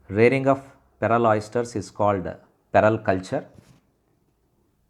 Rearing of pearl oysters is called pearl culture,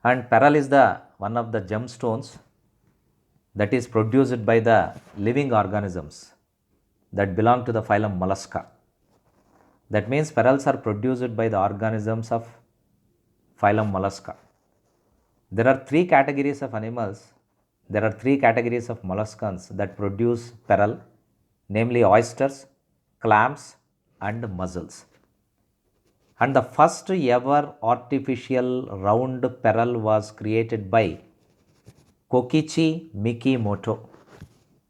and pearl is the one of the gemstones that is produced by the living organisms that belong to the phylum Mollusca. That means pearls are produced by the organisms of phylum Mollusca. There are three categories of animals, there are three categories of molluscans that produce pearl, namely oysters, clams, and mussels. And the first ever artificial round pearl was created by Kokichi Mikimoto.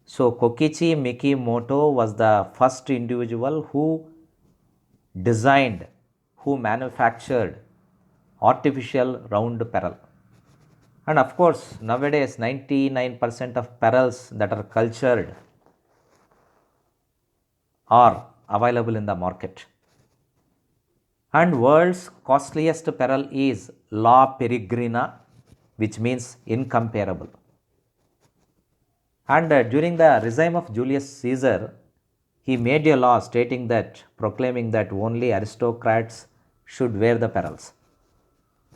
So, Kokichi Mikimoto was the first individual who designed, who manufactured artificial round pearl. And of course, nowadays 99% of pearls that are cultured are available in the market. And world's costliest pearl is La Peregrina, which means incomparable. And during the regime of Julius Caesar, he made a law stating that, proclaiming that only aristocrats should wear the pearls.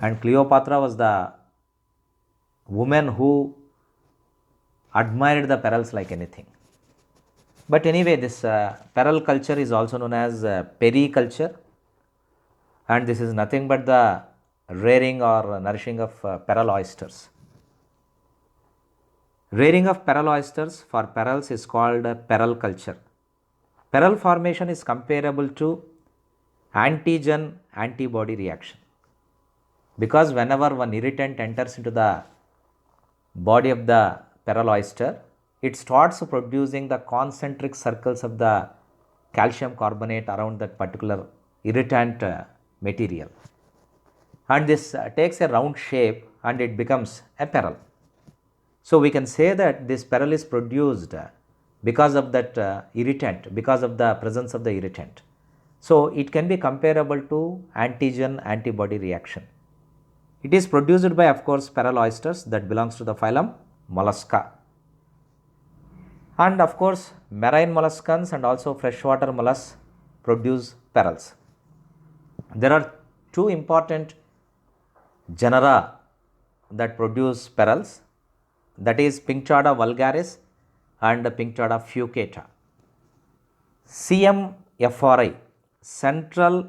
And Cleopatra was the woman who admired the pearls like anything. But anyway, this pearl culture is also known as periculture, and this is nothing but the rearing or nourishing of pearl oysters. Rearing of pearl oysters for pearls is called pearl culture. Pearl formation is comparable to antigen antibody reaction, because whenever one irritant enters into the body of the pearl oyster, it starts producing the concentric circles of the calcium carbonate around that particular irritant material, and this takes a round shape and it becomes a pearl. So we can say that this pearl is produced because of that irritant, because of the presence of the irritant. So it can be comparable to antigen antibody reaction. It is produced by, of course, pearl oysters that belongs to the phylum Mollusca. And of course, marine molluscans and also freshwater mollusks produce pearls. There are two important genera that produce pearls, that is Pinctada vulgaris and Pinctada fucata. CMFRI, Central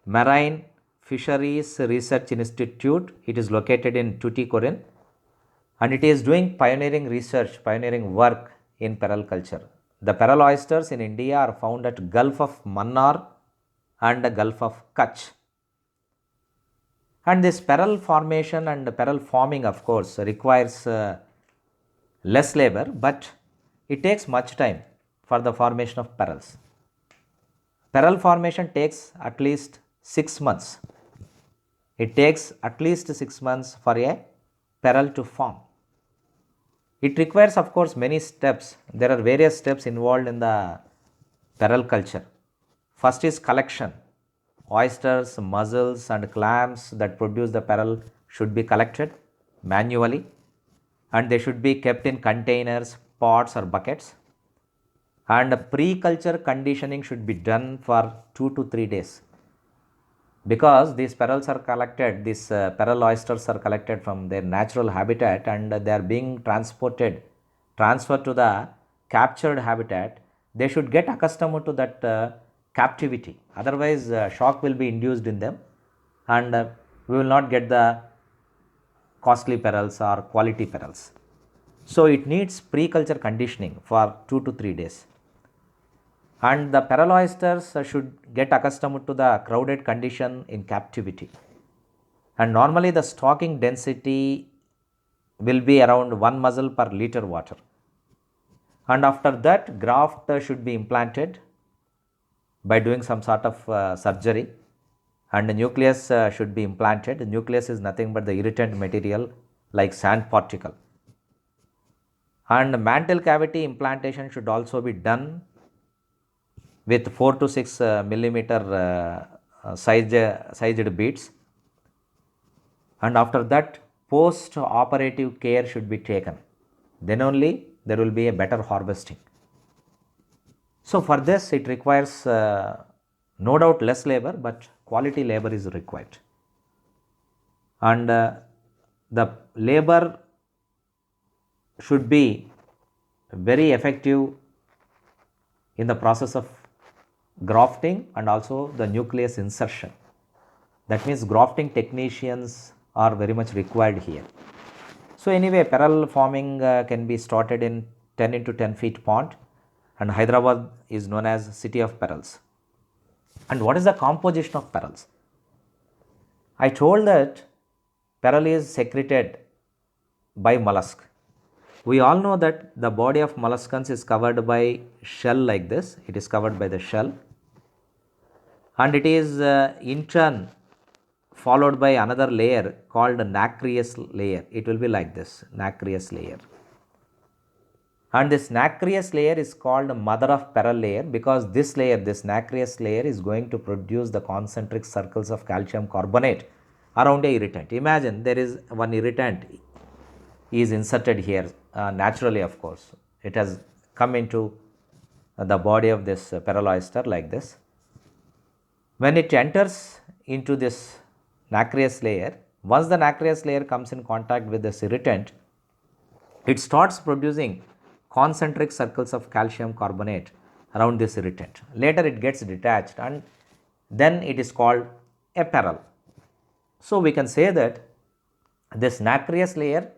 Marine Fisheries Research Institute, it is located in Tuticorin, and it is doing pioneering research, pioneering work in pearl culture. The pearl oysters in India are found at Gulf of Mannar and the Gulf of Kutch. And this pearl formation and pearl forming, of course, requires less labor, but it takes much time for the formation of pearls. Pearl formation takes at least 6 months. It takes at least 6 months for a pearl to form. It requires, of course, many steps. There are various steps involved in the pearl culture. First is collection. Oysters, mussels, and clams that produce the pearl should be collected manually, and they should be kept in containers, pots, or buckets. And pre-culture conditioning should be done for 2 to 3 days, because these pearls are collected, these pearl oysters are collected from their natural habitat, and they are being transferred to the captured habitat. They should get accustomed to that captivity, otherwise shock will be induced in them, and we will not get the costly pearls or quality pearls. So it needs pre-culture conditioning for 2 to 3 days. And the pearl oysters should get accustomed to the crowded condition in captivity. And normally the stocking density will be around 1 mussel per liter water. And after that, graft should be implanted by doing some sort of surgery, and the nucleus should be implanted. The nucleus is nothing but the irritant material like sand particle. And mantle cavity implantation should also be done with 4 to 6 millimeter sized beads, and after that post operative care should be taken. Then only there will be a better harvesting. So for this it requires No doubt less labor, but quality labor is required. And the labor should be very effective in the process of grafting and also the nucleus insertion. That means grafting technicians are very much required here. So anyway, pearl farming can be started in 10 into 10 feet pond, and Hyderabad is known as city of pearls. And what is the composition of pearls? I told that pearl is secreted by mollusk. We all know that the body of molluscans is covered by shell like this. It is covered by the shell, and it is in turn followed by another layer called nacreous layer. It will be like this, nacreous layer. And this nacreous layer is called mother of pearl layer because this layer, this nacreous layer, is going to produce the concentric circles of calcium carbonate around a irritant. Imagine there is one irritant is inserted here naturally, of course. It has come into the body of this pearl oyster like this. When it enters into this nacreous layer, once the nacreous layer comes in contact with this irritant, it starts producing concentric circles of calcium carbonate around this irritant. Later it gets detached and then it is called a pearl. So we can say that this nacreous layer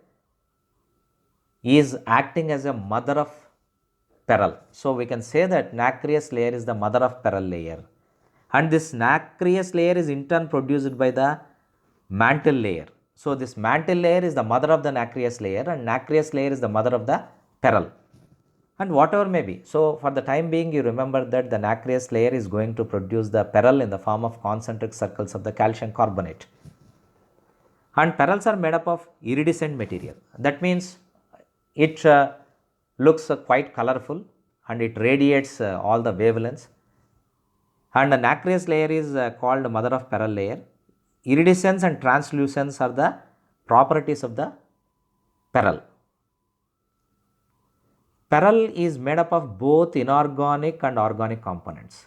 is acting as a mother of pearl. So we can say that nacreous layer is the mother of pearl layer, and this nacreous layer is in turn produced by the mantle layer. So this mantle layer is the mother of the nacreous layer, and nacreous layer is the mother of the pearl, and whatever may be. So for the time being, you remember that the nacreous layer is going to produce the pearl in the form of concentric circles of the calcium carbonate. And pearls are made up of iridescent material. That means it looks quite colorful and it radiates all the wavelengths. And the nacreous layer is called mother of pearl layer. Iridescence and translucence are the properties of the pearl. Pearl is made up of both inorganic and organic components.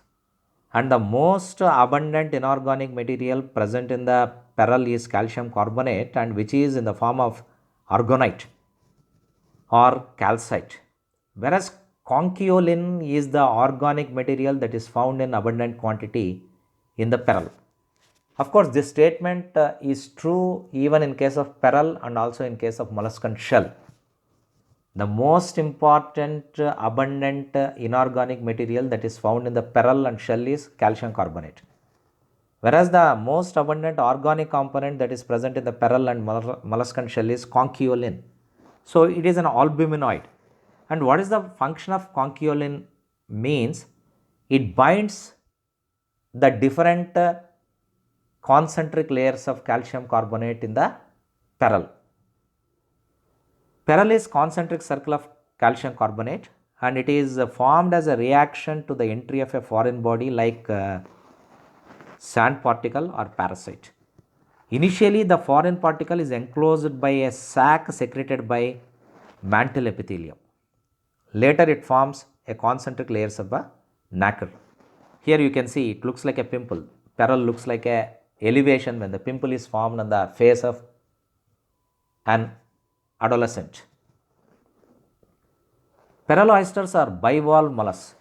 And the most abundant inorganic material present in the pearl is calcium carbonate, and which is in the form of aragonite or calcite. Whereas conchiolin is the organic material that is found in abundant quantity in the pearl. Of course, this statement is true even in case of pearl and also in case of molluscan shell. The most important abundant inorganic material that is found in the pearl and shell is calcium carbonate. Whereas the most abundant organic component that is present in the pearl and molluscan shell is conchiolin. So it is an albuminoid. And what is the function of conchiolin means? It binds the different concentric layers of calcium carbonate in the pearl. Pearl is concentric circle of calcium carbonate, and it is formed as a reaction to the entry of a foreign body like sand particle or parasite. Initially, the foreign particle is enclosed by a sac secreted by mantle epithelium. Later, it forms a concentric layers of a nacre. Here you can see it looks like a pimple. Pearl looks like a elevation when the pimple is formed on the face of an adolescent. Pearl oysters are bivalve mollusks.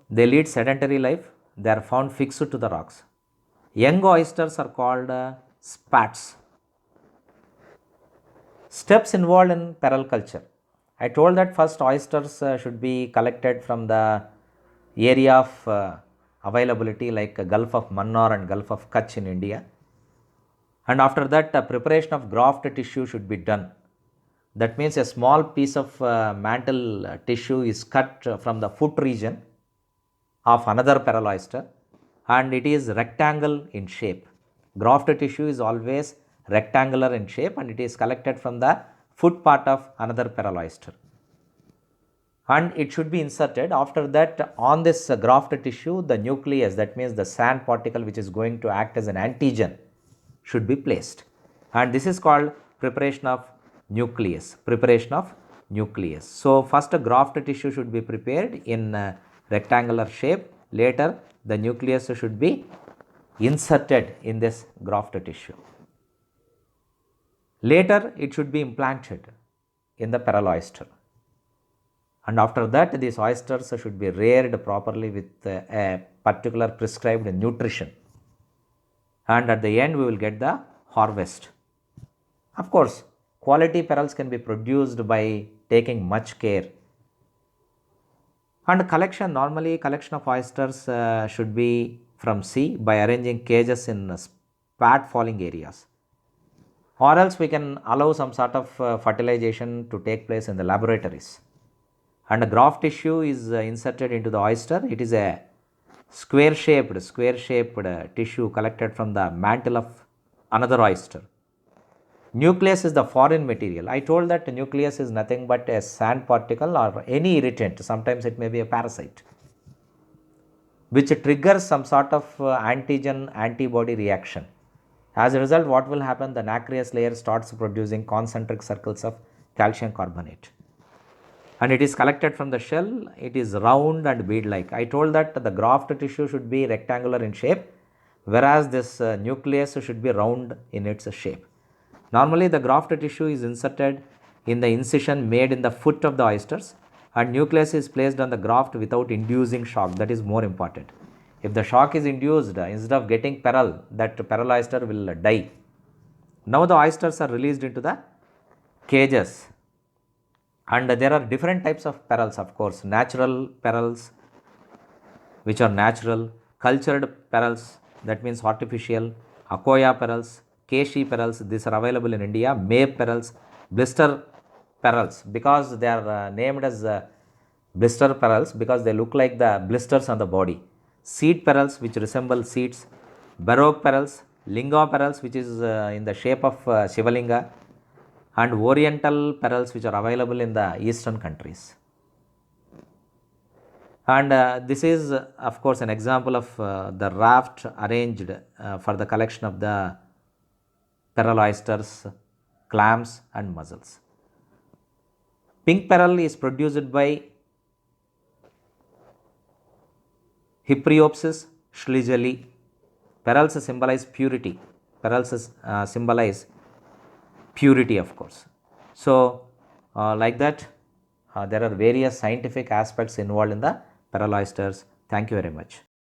They lead sedentary life. They are found fixed to the rocks. Young oysters are called spats. Steps involved in pearl culture. I told that first oysters should be collected from the area of availability like Gulf of Mannar and Gulf of Kutch in India. And after that, preparation of graft tissue should be done. That means a small piece of mantle tissue is cut from the foot region of another pearl oyster, and it is rectangle in shape. Graft tissue is always rectangular in shape, and it is collected from the foot part of another pearl oyster. And it should be inserted. After that, on this graft tissue, the nucleus, that means the sand particle which is going to act as an antigen, should be placed. And this is called preparation of nucleus. Preparation of nucleus. So first a graft tissue should be prepared in rectangular shape. Later the nucleus should be inserted in this graft tissue. Later, it should be implanted in the pearl oyster. And after that, these oysters should be reared properly with a particular prescribed nutrition. And at the end, we will get the harvest. Of course, quality pearls can be produced by taking much care. And collection, normally collection of oysters should be from sea by arranging cages in spat falling areas. Or else we can allow some sort of fertilization to take place in the laboratories. And the graft tissue is inserted into the oyster. It is a square shaped tissue collected from the mantle of another oyster. Nucleus is the foreign material. I told that the nucleus is nothing but a sand particle or any irritant. Sometimes it may be a parasite, which triggers some sort of antigen antibody reaction. As a result, what will happen? The nacreous layer starts producing concentric circles of calcium carbonate. And it is collected from the shell. It is round and bead-like. I told that the graft tissue should be rectangular in shape, whereas this nucleus should be round in its shape. Normally, the graft tissue is inserted in the incision made in the foot of the oysters, and nucleus is placed on the graft without inducing shock. That is more important. If the shock is induced, instead of getting pearl, that pearl oyster will die. Now the oysters are released into the cages. And there are different types of pearls, of course. Natural pearls, which are natural. Cultured pearls, that means artificial. Akoya pearls, Keshi pearls, these are available in India. Mape pearls, blister pearls, because they are named as blister pearls because they look like the blisters on the body. Seed pearls, which resemble seeds. Baroque pearls, Linga pearls, which is in the shape of Shivalinga, and oriental pearls, which are available in the eastern countries. And this is of course an example of the raft arranged for the collection of the pearl oysters, clams and mussels. Pink pearl is produced by Hypriopsis schlegeli. Pearls symbolize purity. Pearls symbolize purity, of course. So, like that, there are various scientific aspects involved in the pearl oysters. Thank you very much.